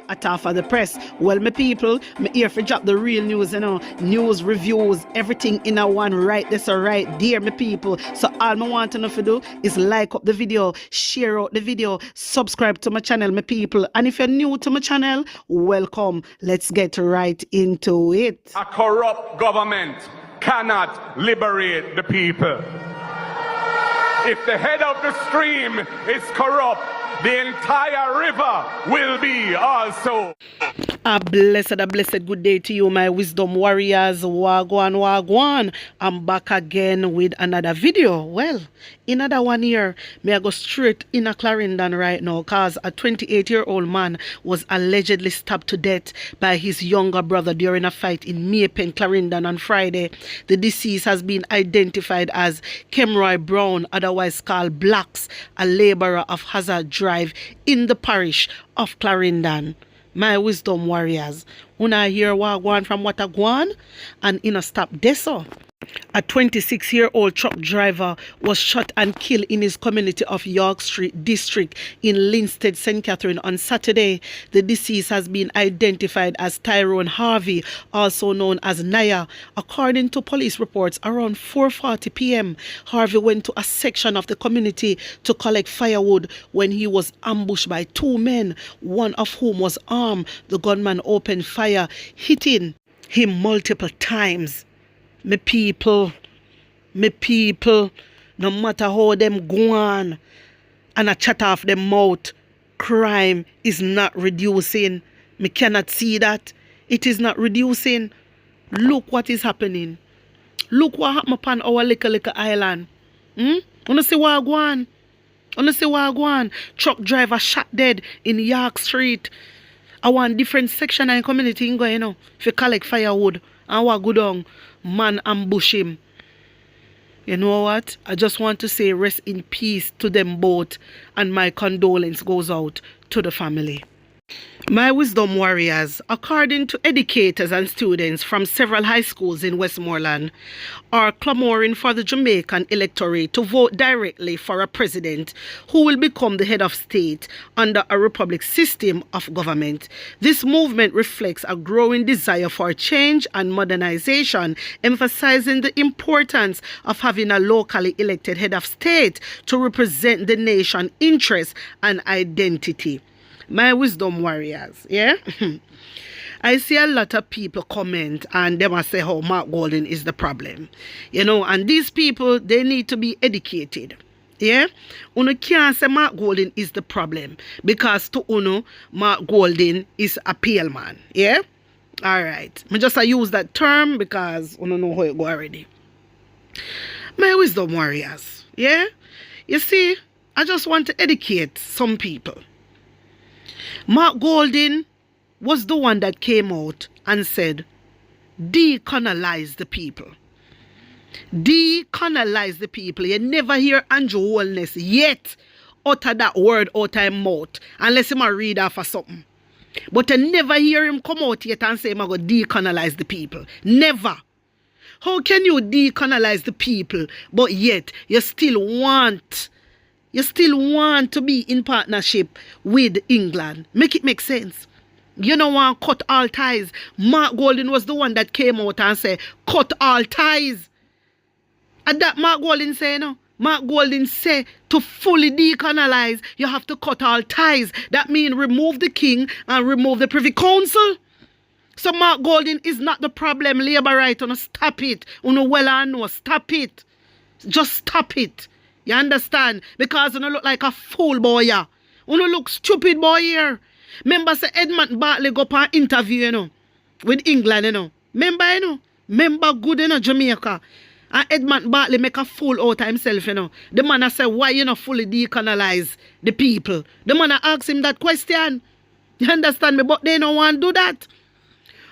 At Afta the press. Well, my people, me here for drop the real news, news, reviews, everything in a one right this or right there, my people. So all I want to know to do is like up the video, share out the video, subscribe to my channel, my people. And if you're new to my channel, welcome. Let's get right into it. A corrupt government cannot liberate the people. If the head of the stream is corrupt, the entire river will be also. A blessed good day to you, my wisdom warriors. Wagwan, wagwan. I'm back again with another video. Well, another one here. May I go straight in a Clarendon right now, because a 28-year-old man was allegedly stabbed to death by his younger brother during a fight in Maypen, Clarendon on Friday. The deceased has been identified as Kemroy Brown, otherwise called Blacks, a laborer of Hazard Drive in the parish of Clarendon. My wisdom warriors, when I hear what going from what I go and in a stop deso. A 26-year-old truck driver was shot and killed in his community of York Street district in Linstead, St. Catherine on Saturday. The deceased has been identified as Tyrone Harvey, also known as Naya. According to police reports, around 4:40 p.m., Harvey went to a section of the community to collect firewood when he was ambushed by two men, one of whom was armed. The gunman opened fire, hitting him multiple times. My people, no matter how them go on and a chat off them mouth, crime is not reducing. Me cannot see that. It is not reducing. Look what is happening. Look what happened upon our little island. Wanna see what go on? Wanna see what go on? Truck driver shot dead in York Street. I want different section and community in go, if you collect firewood and what go down, man ambush him. You know what? I just want to say rest in peace to them both, and my condolence goes out to the family. My wisdom warriors, according to educators and students from several high schools in Westmoreland, are clamoring for the Jamaican electorate to vote directly for a president who will become the head of state under a republic system of government. This movement reflects a growing desire for change and modernization, emphasizing the importance of having a locally elected head of state to represent the nation's interests and identity. My wisdom warriors, yeah? I see a lot of people comment and they must say how Mark Golding is the problem. And these people, they need to be educated. Yeah? Uno can't say Mark Golding is the problem, because to Uno, Mark Golding is a pale man. Yeah? Alright. I just use that term because Uno know how it go already. My wisdom warriors, yeah? You see, I just want to educate some people. Mark Golding was the one that came out and said, decolonize the people. Decolonize the people. You never hear Andrew Holness yet utter that word out of his mouth, unless him a read off or something. But I never hear him come out yet and say, I'm going to decolonize the people. Never. How can you decolonize the people, but yet you still want to be in partnership with England? Make it make sense. You don't want to cut all ties. Mark Golding was the one that came out and said, cut all ties. And that Mark Golding say, Mark Golding say to fully decolonize, you have to cut all ties. That means remove the king and remove the Privy Council. So Mark Golding is not the problem. Labour right, stop it. Well and no, stop it. Just stop it. You understand? Because you look like a fool boy, yeah. You look stupid boy here. Remember say Edmund Bartley go for an interview, with England, Remember, Remember good, Jamaica. And Edmund Bartley make a fool out of himself, The man say, why you not fully decolonize the people? The man ask him that question. You understand me? But they don't want to do that.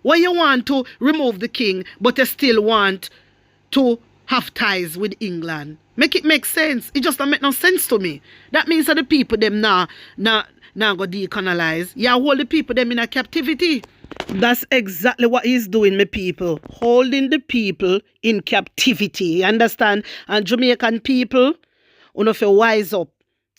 Why you want to remove the king, but you still want to have ties with England? Make it make sense. It just don't make no sense to me. That means that the people them now go decolonize. Yeah, hold the people them in a captivity. That's exactly what he's doing, my people. Holding the people in captivity. You understand? And Jamaican people, if you wise up,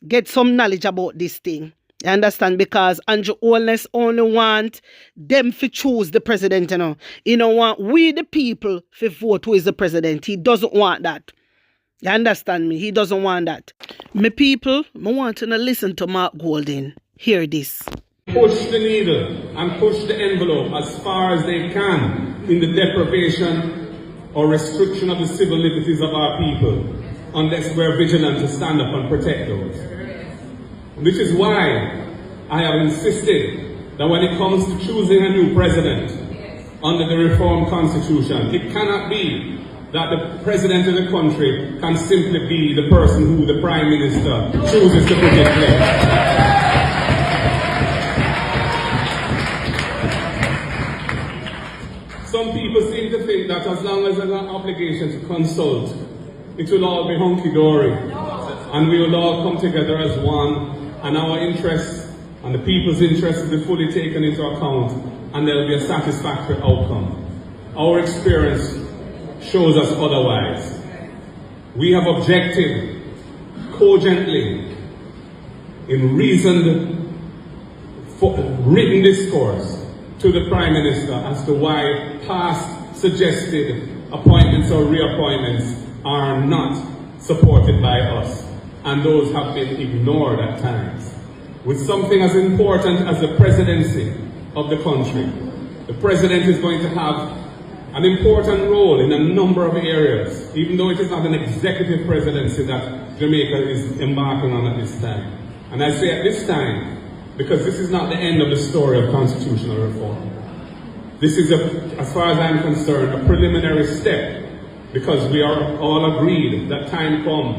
get some knowledge about this thing. You understand? Because Andrew Holness only want them to choose the president, you know. He don't want we the people to vote who is the president. He doesn't want that. You understand me? He doesn't want that. My people, I want to listen to Mark Golding. Hear this. Push the needle and push the envelope as far as they can in the deprivation or restriction of the civil liberties of our people, unless we're vigilant to stand up and protect those. Which is why I have insisted that when it comes to choosing a new president under the reformed constitution, it cannot be that the president of the country can simply be the person who the prime minister chooses to put in place. Some people seem to think that as long as there's an obligation to consult, it will all be hunky-dory, and we will all come together as one, and our interests and the people's interests will be fully taken into account, and there will be a satisfactory outcome. Our experience shows us otherwise. We have objected cogently in reasoned, written discourse to the Prime Minister as to why past suggested appointments or reappointments are not supported by us, and those have been ignored at times. With something as important as the presidency of the country, the President is going to have an important role in a number of areas, even though it is not an executive presidency that Jamaica is embarking on at this time. And I say at this time, because this is not the end of the story of constitutional reform. This is, as far as I'm concerned, a preliminary step, because we are all agreed that time comes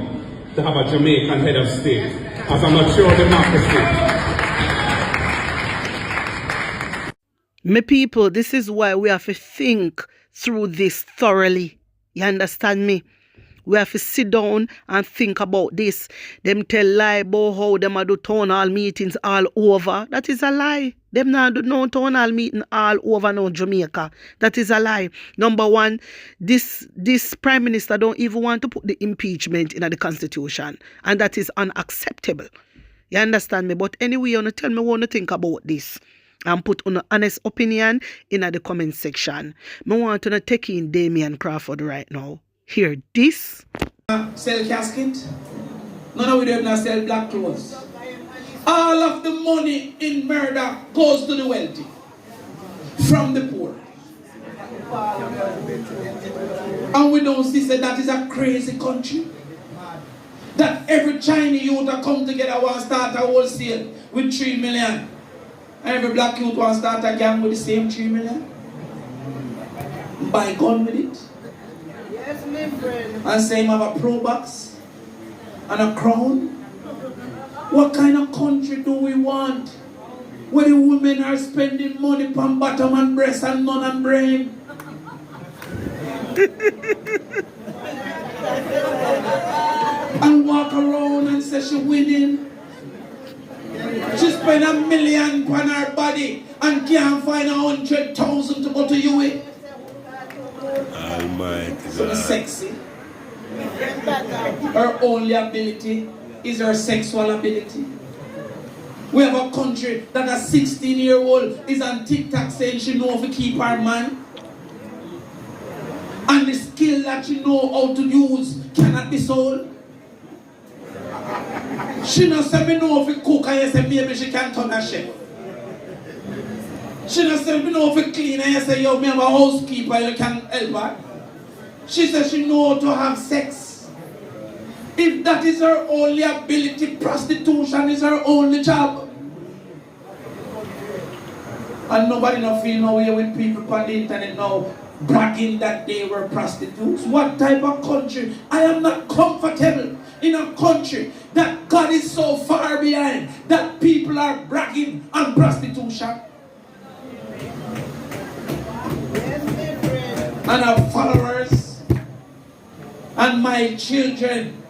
to have a Jamaican head of state as a mature democracy. My people, this is why we have to think through this thoroughly. You understand me? We have to sit down and think about this. Them tell lie about how them do town hall meetings all over. That is a lie. Them not do no town hall meeting all over no Jamaica. That is a lie. Number one, this Prime Minister don't even want to put the impeachment in the Constitution. And that is unacceptable. You understand me? But anyway, you want to tell me what you think about this. And put an honest opinion in the comment section. I want to take in Damian Crawford right now. Hear this. Sell casket. None of them not sell black clothes. All of the money in murder goes to the wealthy from the poor. And we don't see that is a crazy country. That every Chinese youth that come together want to start a wholesale with 3 million. And every black youth want to start a gang with the same 3 million. Buy gun with it. And say him have a pro box and a crown. What kind of country do we want? Where the women are spending money on bottom and breast and none on brain. And walk around and say she winning. She spend $1 million on her body and can't find 100,000 to go to UA. Almighty So sexy. Her only ability is her sexual ability. We have a country that a 16-year-old is on TikTok saying she know how to keep her man. And the skill that she know how to use cannot be sold. She not say me know how to cook and you say maybe she can turn a chef. She not say me know how to clean and you say yo, me have a housekeeper, you can help her. She says she know how to have sex. If that is her only ability, prostitution is her only job. And nobody not feel no way with people on the internet now bragging that they were prostitutes. What type of country? I am not comfortable in a country that God is so far behind that people are bragging on prostitution. And our followers and my children,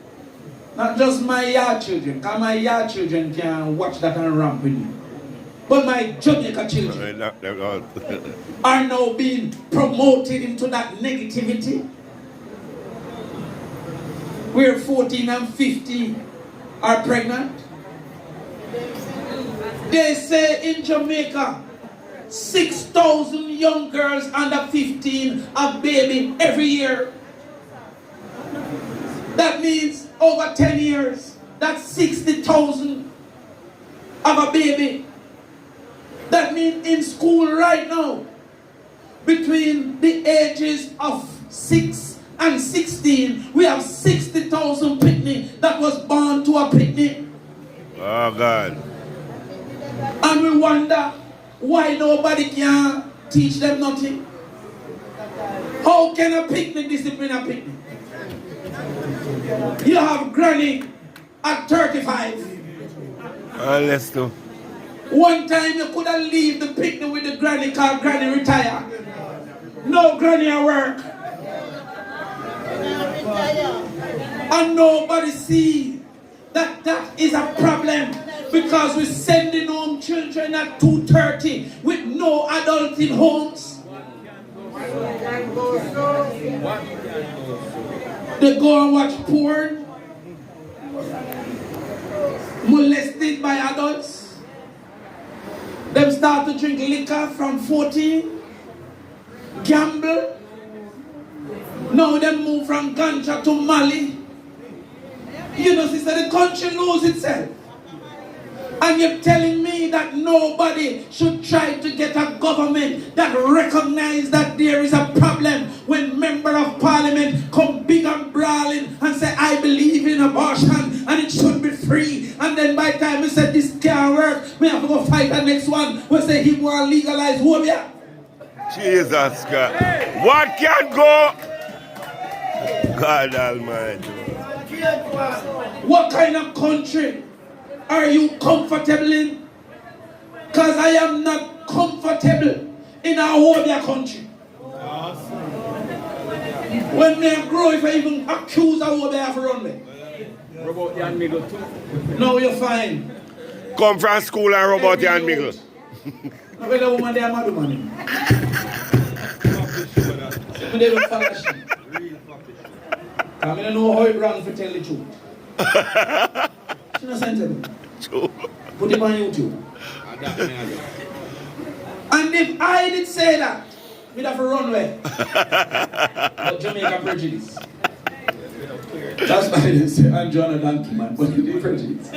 not just my yard children, because my yard children can watch that and ramp with me. But my Jamaica children are now being promoted into that negativity. Where 14 and 15 are pregnant. They say in Jamaica, 6,000 young girls under 15 have baby every year. That means over 10 years, that's 60,000 of a baby. That means in school right now, between the ages of 6 and 16, we have 60,000 picnic that was born to a picnic. Oh God. And we wonder why nobody can teach them nothing. How can a picnic discipline a picnic? You have granny at 35. Let's do. One time you could have leave the picnic with the granny because granny retired. No granny at work. And nobody see that that is a problem because we're sending home children at 2:30 with no adult in homes. They go and watch porn, molested by adults. Them start to drink liquor from 14, gamble. Now them move from ganja to Mali. You know, sister, the country knows itself. And you're telling me that nobody should try to get a government that recognizes that there is a problem when member of parliament come big and brawling and say, I believe in abortion and it should be free. And then by the time we say this can't work, we have to go fight the next one. We say he want to legalize Wobia. Jesus God. What can go? God Almighty. What kind of country are you comfortable in? Because I am not comfortable in our Wobia country. When me grow, if I even accuse a Wobia, I have to run me. Robot Yan Miggle too. No, you're fine. Come from school and robot and miggle. I bet the woman there, mad woman. But they don't follow she. I don't know how it wrong to tell the truth. She not sensible. True. Put it on YouTube. And if I did say that, we'd have to run away. But Jamaica prejudice. That's why they say I'm John a donkey man, but it's prejudice.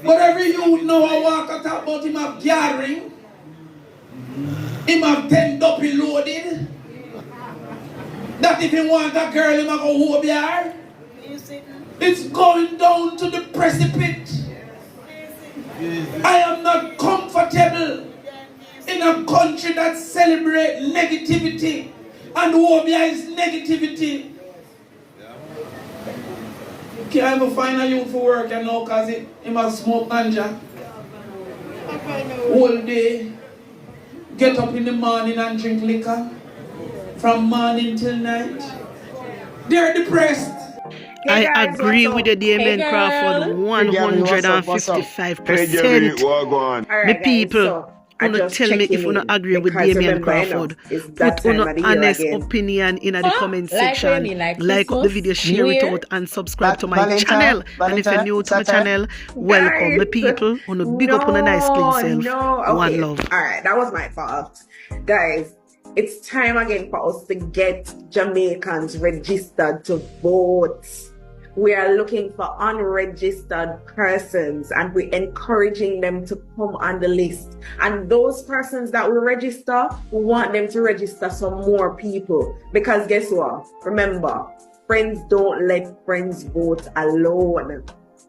But every youth know I walk and talk about him have gathering. Him have 10 duppy loaded. That if he want a girl, him have go home here. It's going down to the precipice. I am not comfortable in a country that celebrates negativity. And Wobia is negativity. Can't even find a youth for work and now because he must smoke ganja. All day. Get up in the morning and drink liquor. From morning till night. They're depressed. I agree with the Damien Crawford 155%. Alright, The guys, people, so wanna tell me if you don't agree with Damien Crawford. Put on honest opinion in the comment section. Like up the video, share it out, and subscribe to my channel. And if you're new to my channel, welcome. My people, wanna big up on a nice clean self. One love. Alright, that was my fault. Guys, it's time again for us to get Jamaicans registered to vote. We are looking for unregistered persons and we're encouraging them to come on the list. And those persons that we register, we want them to register some more people. Because guess what? Remember, friends don't let friends vote alone.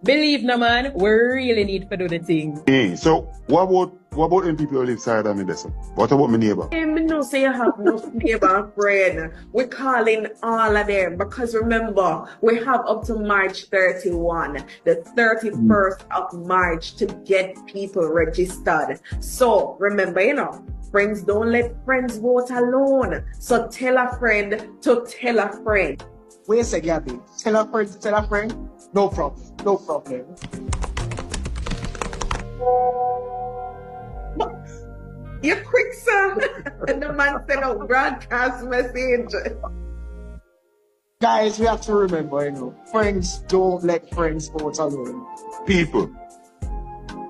Believe no man, we really need to do the thing. Hey, so what about them people who live side of me this? What about my neighbor? I know say you have no neighbor and friend. We're calling all of them because remember, we have up to March 31, the 31st of March to get people registered. So remember, you know, friends don't let friends vote alone. So tell a friend to tell a friend. Wait a second, Gabby. Tell a friend to tell a friend? No problem. No problem. You're quick, sir. And the man sent a broadcast message. Guys, we have to remember, you know, friends don't let friends vote alone. People,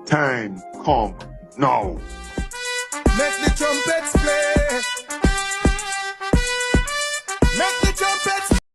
time come now. Let the trumpets play.